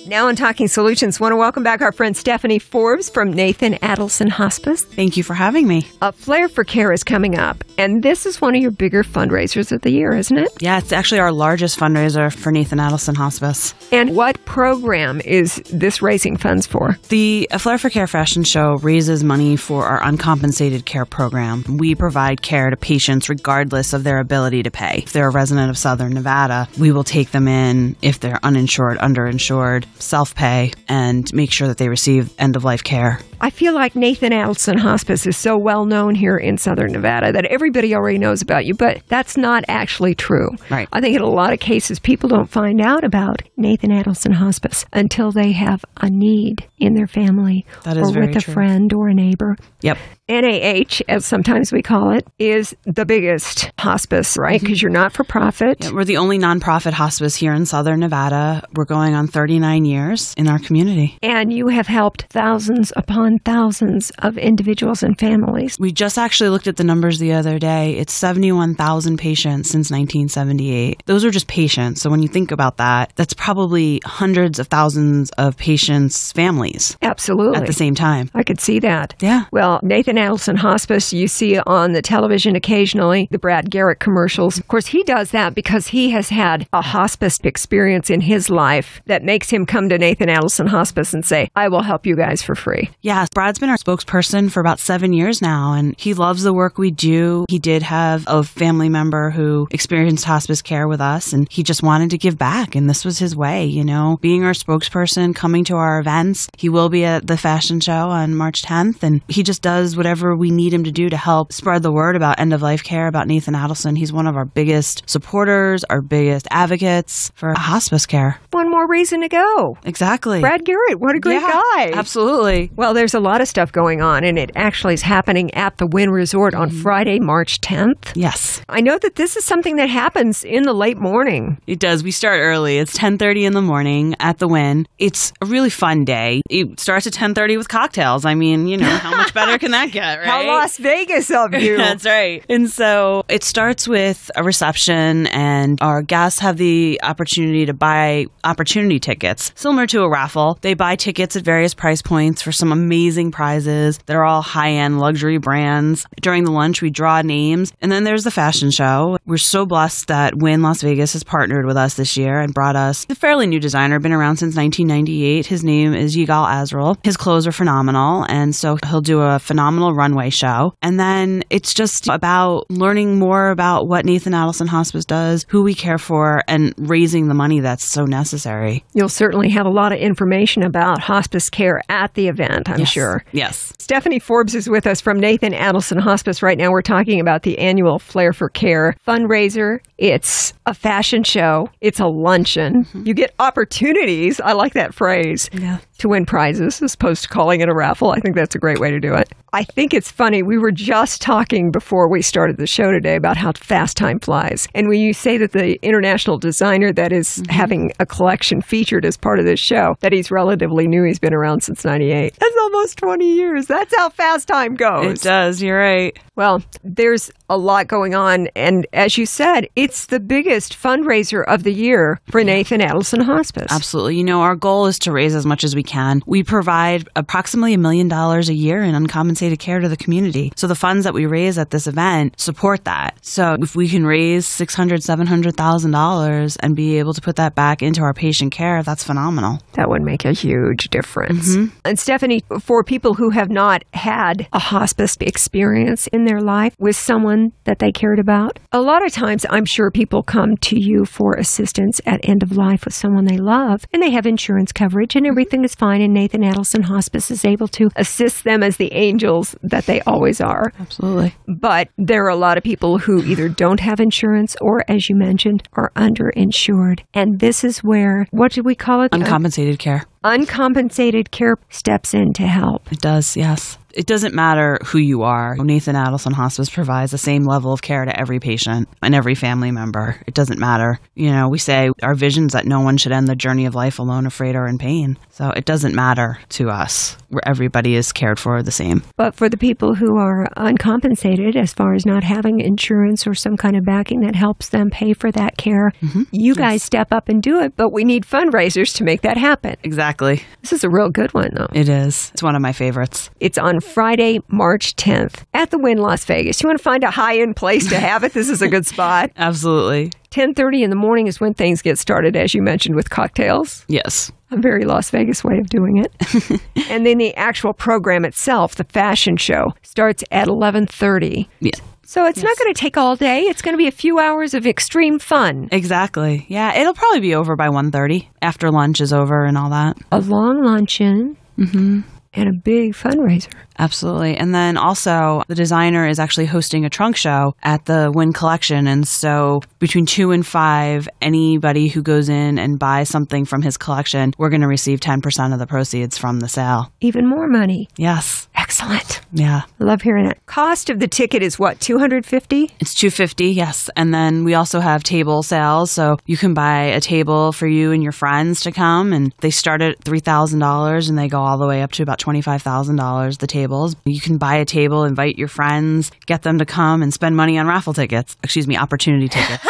Now on Talking Solutions, want to welcome back our friend Stephanie Forbes from Nathan Adelson Hospice. Thank you for having me. Flair for Care is coming up, and this is one of your bigger fundraisers of the year, isn't it? Yeah, it's actually our largest fundraiser for Nathan Adelson Hospice. And what program is this raising funds for? The Flair for Care fashion show raises money for our uncompensated care program. We provide care to patients regardless of their ability to pay. If they're a resident of Southern Nevada, we will take them in if they're uninsured, underinsured, self-pay, and make sure that they receive end-of-life care. I feel like Nathan Adelson Hospice is so well known here in Southern Nevada that everybody already knows about you, but that's not actually true. Right. I think in a lot of cases, people don't find out about Nathan Adelson Hospice until they have a need in their family or with a friend or a neighbor. Yep. NAH, as sometimes we call it, is the biggest hospice, right? Because you're not for profit. Yeah, we're the only nonprofit hospice here in Southern Nevada. We're going on 39 years in our community. And you have helped thousands upon thousands of individuals and families. We just actually looked at the numbers the other day. It's 71,000 patients since 1978. Those are just patients. So when you think about that, that's probably hundreds of thousands of patients' families. Absolutely. At the same time. I could see that. Yeah. Well, Nathan Adelson Hospice, you see on the television occasionally, the Brad Garrett commercials. Of course, he does that because he has had a hospice experience in his life that makes him come to Nathan Adelson Hospice and say, I will help you guys for free. Yeah, Brad's been our spokesperson for about 7 years now, and he loves the work we do. He did have a family member who experienced hospice care with us, and he just wanted to give back, and this was his way, you know, being our spokesperson, coming to our events. He will be at the fashion show on March 10th, and he just does whatever we need him to do to help spread the word about end-of-life care, about Nathan Adelson. He's one of our biggest supporters, our biggest advocates for hospice care. One more reason to go. Exactly. Brad Garrett, what a great guy. Absolutely. Well, there's a lot of stuff going on, and it actually is happening at the Wynn Resort on Friday, March 10th. Yes. I know that this is something that happens in the late morning. It does. We start early. It's 10:30 in the morning at the Wynn. It's a really fun day. It starts at 10:30 with cocktails. I mean, you know, how much better can that get, right? How Las Vegas of you. That's right. And so it starts with a reception, and our guests have the opportunity to buy opportunity tickets, similar to a raffle. They buy tickets at various price points for some amazing prizes that are all high-end luxury brands. During the lunch, we draw names, and then there's the fashion show. We're so blessed that Wynn Las Vegas has partnered with us this year and brought us a fairly new designer, been around since 1998. His name is Yigal Azrael. His clothes are phenomenal, and so he'll do a phenomenal runway show. And then it's just about learning more about what Nathan Adelson Hospice does, who we care for, and raising the money that's so necessary. You'll certainly have a lot of information about hospice care at the event, I'm sure. Yes. Stephanie Forbes is with us from Nathan Adelson Hospice right now. We're talking about the annual Flair for Care fundraiser. It's a fashion show. It's a luncheon. You get opportunities. I like that phrase. Yeah. To win prizes as opposed to calling it a raffle. I think that's a great way to do it. I think it's funny. We were just talking before we started the show today about how fast time flies. And when you say that the international designer that is having a collection featured as part of this show, that he's relatively new, he's been around since 98. That's almost 20 years. That's how fast time goes. It does. You're right. Well, there's a lot going on. And as you said, it's the biggest fundraiser of the year for Nathan Adelson Hospice. Absolutely. You know, our goal is to raise as much as we can. We provide approximately $1 million a year in uncompensated care to the community. So the funds that we raise at this event support that. So if we can raise $600,000, $700,000 and be able to put that back into our patient care, that's phenomenal. That would make a huge difference. And Stephanie, for people who have not had a hospice experience in their life with someone that they cared about, a lot of times I'm sure people come to you for assistance at end of life with someone they love, and they have insurance coverage and everything is fine, and Nathan Adelson Hospice is able to assist them as the angels that they always are. Absolutely. But there are a lot of people who either don't have insurance or, as you mentioned, are underinsured. And this is where, what did we call it? Uncompensated care. Uncompensated care steps in to help. It does, yes. It doesn't matter who you are. Nathan Adelson Hospice provides the same level of care to every patient and every family member. It doesn't matter. We say our vision is that no one should end the journey of life alone, afraid, or in pain. So it doesn't matter to us where everybody is cared for the same. But for the people who are uncompensated, as far as not having insurance or some kind of backing that helps them pay for that care, you guys step up and do it, but we need fundraisers to make that happen. Exactly. This is a real good one, though. It is. It's one of my favorites. It's on Friday, March 10th at the Wynn Las Vegas. You want to find a high-end place to have it? This is a good spot. Absolutely. 10:30 in the morning is when things get started, as you mentioned, with cocktails. Yes. A very Las Vegas way of doing it. And then the actual program itself, the fashion show, starts at 11:30. Yeah. So it's not going to take all day. It's going to be a few hours of extreme fun. Exactly. Yeah, it'll probably be over by 1:30 after lunch is over and all that. A long luncheon. And a big fundraiser. Absolutely. And then also the designer is actually hosting a trunk show at the Wynn Collection. And so between 2 and 5, anybody who goes in and buys something from his collection, we're going to receive 10% of the proceeds from the sale. Even more money. Yes. Excellent. Yeah. I love hearing that. Cost of the ticket is what, $250? It's $250, yes. And then we also have table sales. So you can buy a table for you and your friends to come. And they start at $3,000 and they go all the way up to about $25,000, the tables. You can buy a table, invite your friends, get them to come and spend money on raffle tickets. Opportunity tickets.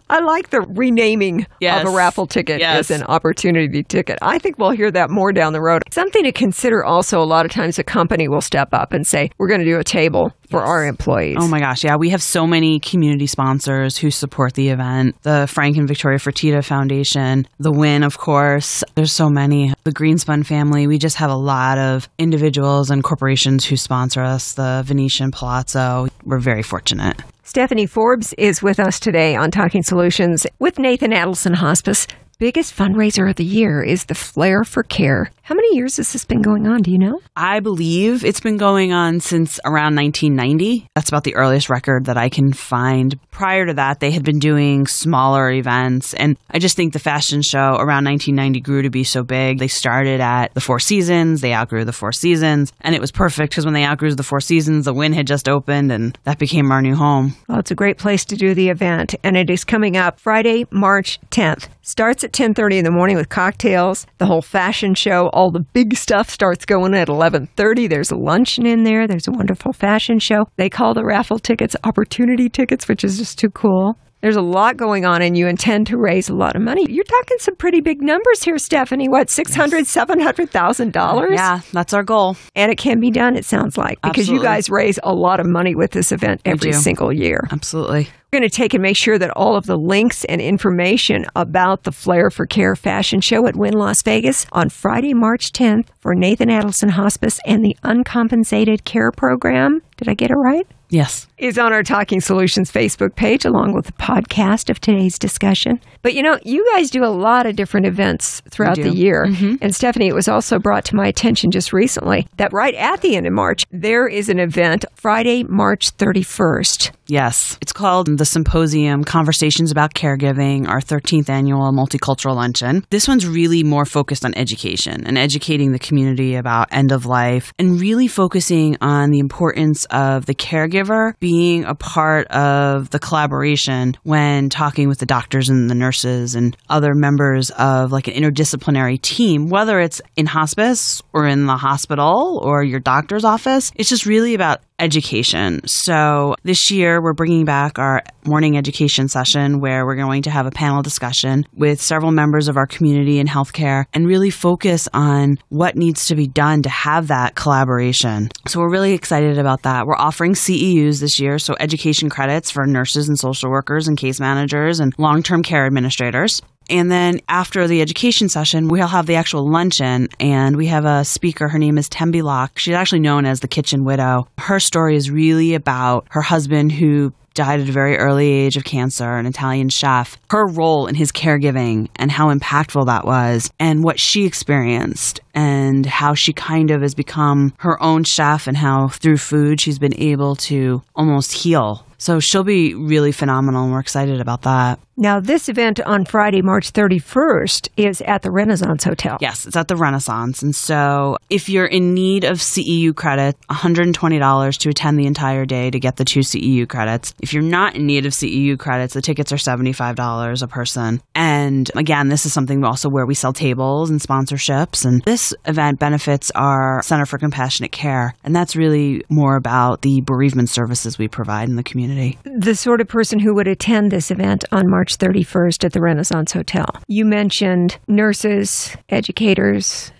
I like the renaming of a raffle ticket as an opportunity ticket. I think we'll hear that more down the road. Something to consider also, a lot of times a company will step up and say, we're going to do a table for our employees. Oh my gosh, yeah. We have so many community sponsors who support the event. The Frank and Victoria Fertitta Foundation, the Wynn, of course. There's so many. The Greenspun family. We just have a lot of individuals and corporations who sponsor us. The Venetian Palazzo. We're very fortunate. Stephanie Forbes is with us today on Talking Solutions with Nathan Adelson Hospice. Biggest fundraiser of the year is the Flair for Care. How many years has this been going on? Do you know? I believe it's been going on since around 1990. That's about the earliest record that I can find. Prior to that, they had been doing smaller events. And I just think the fashion show around 1990 grew to be so big. They started at the Four Seasons. They outgrew the Four Seasons. And it was perfect because when they outgrew the Four Seasons, the Wynn had just opened and that became our new home. Well, it's a great place to do the event. And it is coming up Friday, March 10th. Starts at 10:30 in the morning with cocktails, the whole fashion show, all the big stuff starts going at 11:30. There's a luncheon in there. There's a wonderful fashion show. They call the raffle tickets opportunity tickets, which is just too cool. There's a lot going on, and you intend to raise a lot of money. You're talking some pretty big numbers here, Stephanie. What, $600,000, $700,000? Yeah, that's our goal. And it can be done, it sounds like, because you guys raise a lot of money with this event every single year. Absolutely. We're going to take and make sure that all of the links and information about the Flair for Care fashion show at Wynn Las Vegas on Friday, March 10th for Nathan Adelson Hospice and the Uncompensated Care Program. Did I get it right? Yes. Is on our Talking Solutions Facebook page, along with the podcast of today's discussion. But you guys do a lot of different events throughout the year. And Stephanie, it was also brought to my attention just recently that right at the end of March, there is an event Friday, March 31st. Yes. It's called the Symposium, Conversations About Caregiving, our 13th annual multicultural luncheon. This one's really more focused on education and educating the community about end of life and really focusing on the importance of the caregiver being a part of the collaboration when talking with the doctors and the nurses and other members of like an interdisciplinary team, whether it's in hospice or in the hospital or your doctor's office. It's just really about education. So this year we're bringing back our morning education session where we're going to have a panel discussion with several members of our community in healthcare and really focus on what needs to be done to have that collaboration. So we're really excited about that. We're offering CEUs this year, so education credits for nurses and social workers and case managers and long-term care administrators. And then after the education session, we'll have the actual luncheon, and we have a speaker. Her name is Tembi Locke. She's actually known as the Kitchen Widow. Her story is really about her husband who died at a very early age of cancer, an Italian chef, her role in his caregiving and how impactful that was and what she experienced and how she kind of has become her own chef and how through food she's been able to almost heal. So she'll be really phenomenal, and we're excited about that. Now, this event on Friday, March 31st, is at the Renaissance Hotel. Yes, it's at the Renaissance. And so if you're in need of CEU credit, $120 to attend the entire day to get the 2 CEU credits. If you're not in need of CEU credits, the tickets are $75 a person. And again, this is something also where we sell tables and sponsorships. And this event benefits our Center for Compassionate Care. And that's really more about the bereavement services we provide in the community. The sort of person who would attend this event on March 31st at the Renaissance Hotel. You mentioned nurses, educators,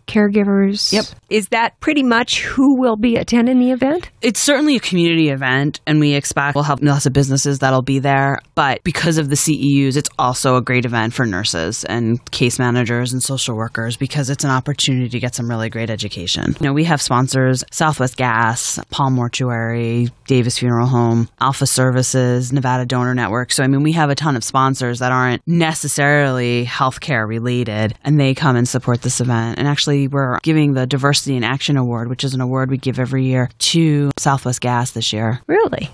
caregivers. Yep. Is that pretty much who will be attending the event? It's certainly a community event, and we expect we'll have lots of businesses that'll be there. But because of the CEUs, it's also a great event for nurses and case managers and social workers because it's an opportunity to get some really great education. You know, we have sponsors, Southwest Gas, Palm Mortuary, Davis Funeral Home, Alpha Services, Nevada Donor Network. So, I mean, we have a ton of sponsors that aren't necessarily healthcare related, and they come and support this event. And actually, we're giving the Diversity in Action Award, which is an award we give every year, to Southwest Gas this year. Really?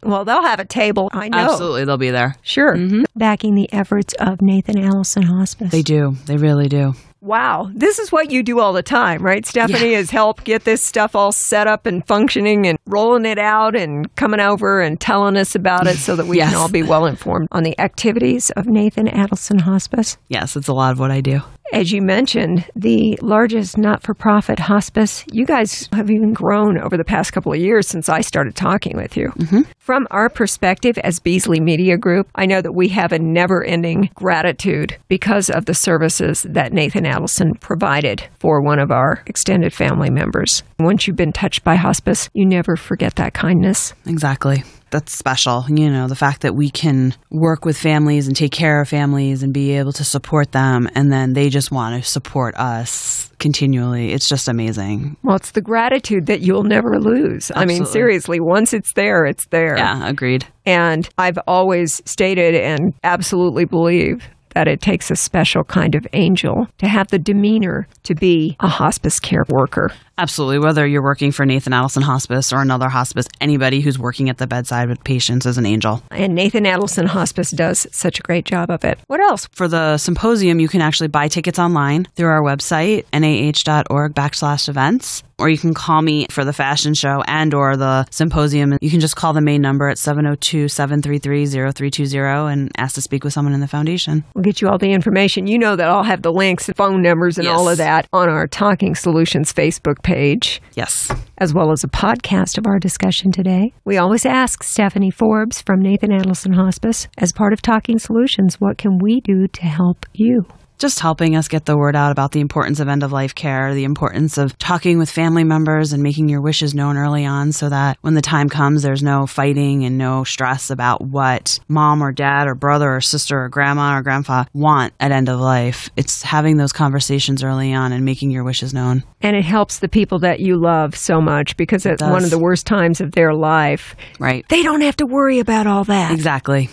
Well, they'll have a table, I know. Absolutely, they'll be there. Sure. Backing the efforts of Nathan Adelson Hospice. They do. They really do. Wow. This is what you do all the time, right, Stephanie? Yeah. Is help get this stuff all set up and functioning and rolling it out and coming over and telling us about it so that we can all be well informed on the activities of Nathan Adelson Hospice. Yes, it's a lot of what I do. As you mentioned, the largest not-for-profit hospice. You guys have even grown over the past couple of years since I started talking with you. From our perspective as Beasley Media Group, I know that we have a never-ending gratitude because of the services that Nathan Adelson provided for one of our extended family members. Once you've been touched by hospice, you never forget that kindness. Exactly. That's special. You know, the fact that we can work with families and take care of families and be able to support them, and then they just want to support us continually. It's just amazing. Well, it's the gratitude that you'll never lose. Absolutely. I mean, seriously, once it's there, it's there. Yeah, agreed. And I've always stated and absolutely believe that it takes a special kind of angel to have the demeanor to be a hospice care worker. Absolutely. Whether you're working for Nathan Adelson Hospice or another hospice, anybody who's working at the bedside with patients is an angel. And Nathan Adelson Hospice does such a great job of it. What else? For the symposium, you can actually buy tickets online through our website, nah.org/events. Or you can call me for the fashion show and or the symposium. You can just call the main number at 702-733-0320 and ask to speak with someone in the foundation. We'll get you all the information. You know that I'll have the links, phone numbers, and all of that on our Talking Solutions Facebook page. Yes. As well as a podcast of our discussion today. We always ask Stephanie Forbes from Nathan Adelson Hospice, as part of Talking Solutions, what can we do to help you? Just helping us get the word out about the importance of end-of-life care, the importance of talking with family members and making your wishes known early on so that when the time comes, there's no fighting and no stress about what mom or dad or brother or sister or grandma or grandpa want at end of life. It's having those conversations early on and making your wishes known. And it helps the people that you love so much because at one of the worst times of their life, right, they don't have to worry about all that. Exactly.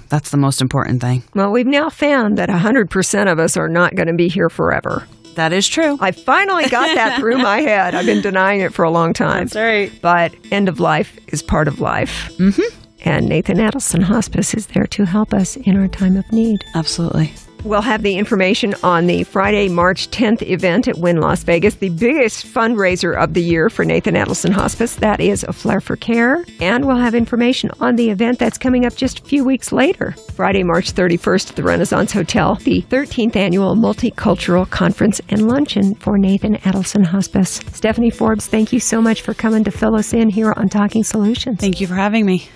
That's the most important thing. Well, we've now found that 100% of us are not going to be here forever. That is true. I finally got that through my head. I've been denying it for a long time. That's right. But end of life is part of life. And Nathan Adelson Hospice is there to help us in our time of need. Absolutely. We'll have the information on the Friday, March 10th event at Wynn Las Vegas, the biggest fundraiser of the year for Nathan Adelson Hospice. That is a Flair for Care. And we'll have information on the event that's coming up just a few weeks later, Friday, March 31st at the Renaissance Hotel, the 13th Annual Multicultural Conference and Luncheon for Nathan Adelson Hospice. Stephanie Forbes, thank you so much for coming to fill us in here on Talking Solutions. Thank you for having me.